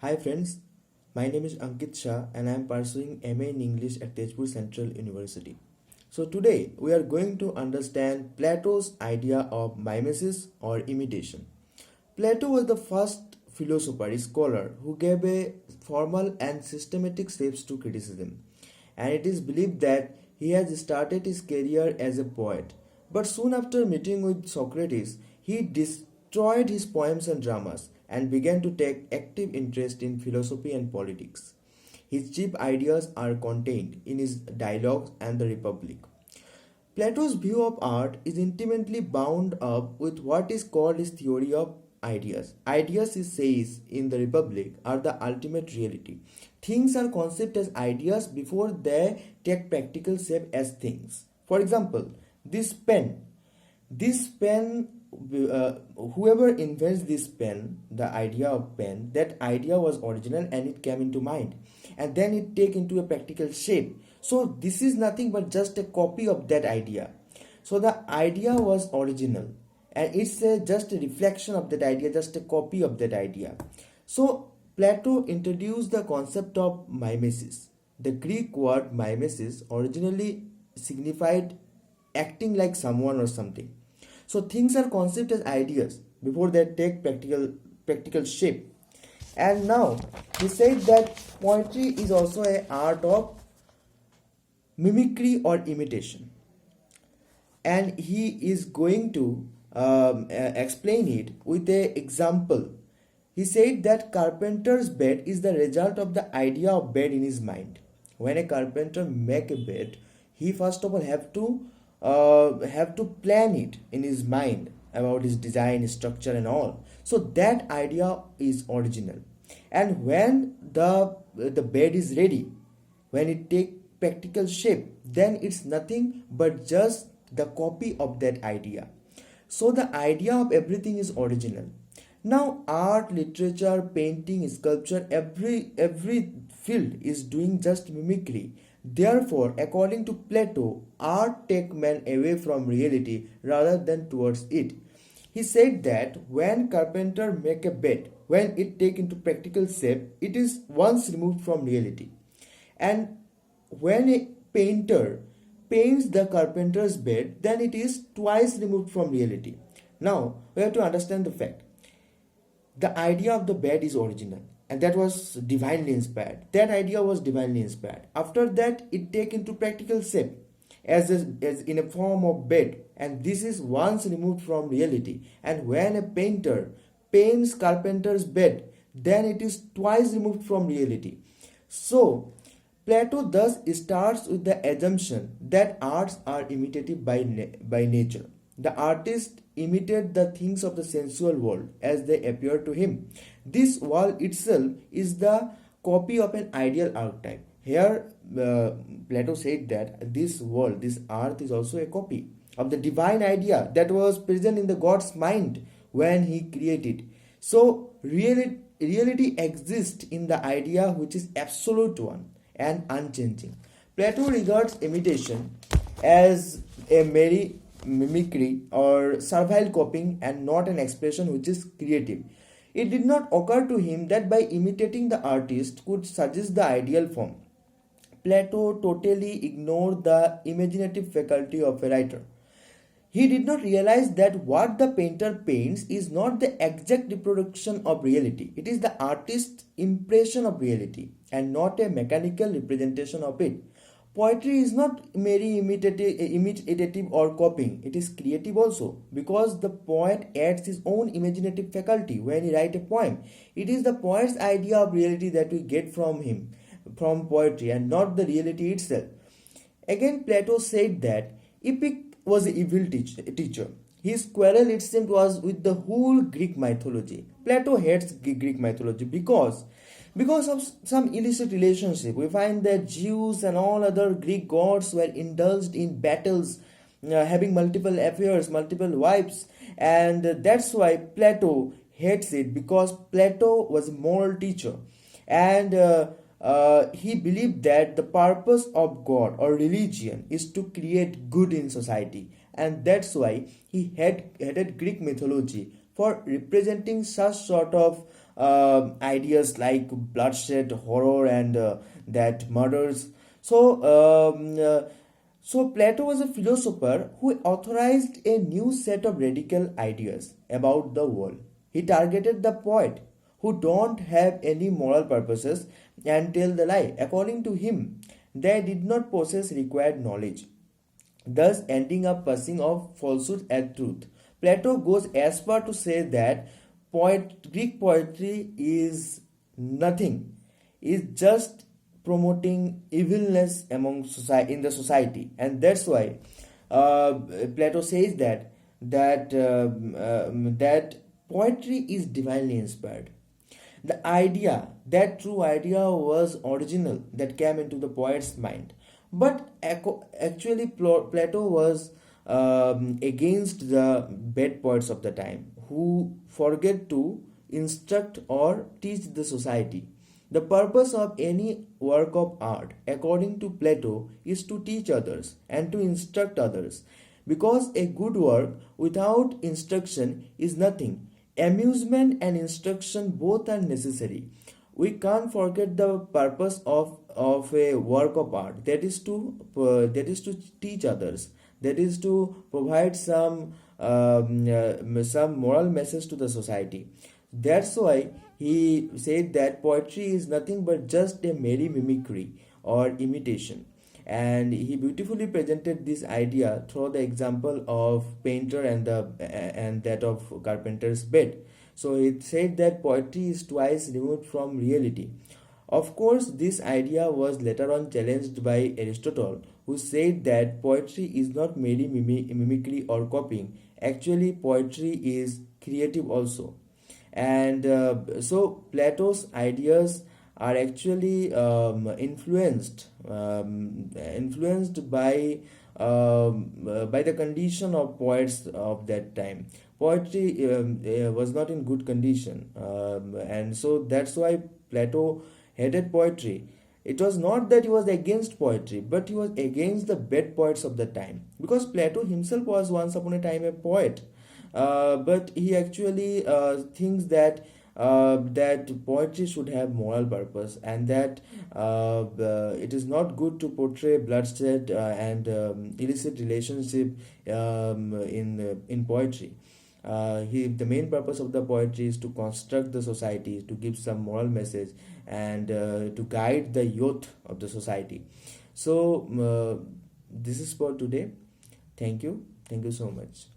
Hi friends, my name is Ankit Shah and I am pursuing MA in English at Tezpur Central University. So today we are going to understand Plato's idea of mimesis or imitation. Plato was the first philosopher, scholar who gave a formal and systematic steps to criticism, and it is believed that he has started his career as a poet. But soon after meeting with Socrates, he destroyed his poems and dramas and began to take active interest in philosophy and politics. His chief ideas are contained in his dialogues and the Republic. Plato's view of art is intimately bound up with what is called his theory of ideas. Ideas, he says in the Republic, are the ultimate reality. Things are conceived as ideas before they take practical shape as things. For example, this pen. This pen, whoever invents this pen, the idea of pen, that idea was original and it came into mind. And then it take into a practical shape. So this is nothing but just a copy of that idea. So the idea was original and just a reflection of that idea, just a copy of that idea. So Plato introduced the concept of mimesis. The Greek word mimesis originally signified acting like someone or something. So things are conceived as ideas before they take practical shape. And now he said that poetry is also an art of mimicry or imitation, and he is going to explain it with an example. He said that carpenter's bed is the result of the idea of bed in his mind. When a carpenter make a bed, he first of all have to plan it in his mind about his design, structure, and all. So that idea is original. And when the bed is ready, when it take practical shape, then it's nothing but just the copy of that idea. So the idea of everything is original. Now art, literature, painting, sculpture, every field is doing just mimicry. Therefore, according to Plato, art take man away from reality rather than towards it. He said that when carpenter make a bed, when it take into practical shape, it is once removed from reality. And when a painter paints the carpenter's bed, then it is twice removed from reality. Now, we have to understand the fact. The idea of the bed is original and that was divinely inspired. That idea was divinely inspired. After that, it take into practical shape as in a form of bed, and this is once removed from reality. And when a painter paints carpenter's bed, then it is twice removed from reality. So Plato thus starts with the assumption that arts are imitative by nature. The artist imitated the things of the sensual world as they appear to him. This world itself is the copy of an ideal archetype. Here, Plato said that this world, this earth, is also a copy of the divine idea that was present in the God's mind when he created. So, reality exists in the idea which is absolute one and unchanging. Plato regards imitation as a mere mimicry or servile copying and not an expression which is creative. It did not occur to him that by imitating the artist could suggest the ideal form. Plato totally ignored the imaginative faculty of a writer. He did not realize that what the painter paints is not the exact reproduction of reality. It is the artist's impression of reality and not a mechanical representation of it. Poetry is not merely imitative or copying. It is creative also, because the poet adds his own imaginative faculty when he writes a poem. It is the poet's idea of reality that we get from him, from poetry, and not the reality itself. Again, Plato said that Epic was an evil teacher. His quarrel, it seemed, was with the whole Greek mythology. Plato hates Greek mythology because of some illicit relationship. We find that Jews and all other Greek gods were indulged in battles, having multiple affairs, multiple wives, and that's why Plato hates it, because Plato was a moral teacher, and he believed that the purpose of God or religion is to create good in society, and that's why he hated Greek mythology for representing such sort of ideas like bloodshed, horror, and that murders. So, so Plato was a philosopher who authorized a new set of radical ideas about the world. He targeted the poet who don't have any moral purposes and tell the lie. According to him, they did not possess required knowledge, thus ending up passing off falsehood as truth. Plato goes as far to say that Greek poetry is nothing, is just promoting evilness among society, in the society, and that's why Plato says that poetry is divinely inspired. The idea, that true idea, was original that came into the poet's mind. But actually, Plato was against the bad poets of the time who forget to instruct or teach the society. The purpose of any work of art, according to Plato, is to teach others and to instruct others. Because a good work without instruction is nothing. Amusement and instruction both are necessary. We can't forget the purpose of a work of art. That is to teach others. That is to provide some moral message to the society. That's why he said that poetry is nothing but just a merry mimicry or imitation. And he beautifully presented this idea through the example of painter and that of carpenter's bed. So he said that poetry is twice removed from reality. Of course, this idea was later on challenged by Aristotle, who said that poetry is not merely mimicry or copying. Actually, poetry is creative also. And so Plato's ideas are actually influenced by the condition of poets of that time. Poetry was not in good condition, and so that's why Plato hated poetry. It was not that he was against poetry, but he was against the bad poets of the time, because Plato himself was once upon a time a poet. But he actually thinks that poetry should have moral purpose, and that it is not good to portray bloodshed and illicit relationship in poetry. The main purpose of the poetry is to construct the society, to give some moral message, and to guide the youth of the society. So this is for today. Thank you so much.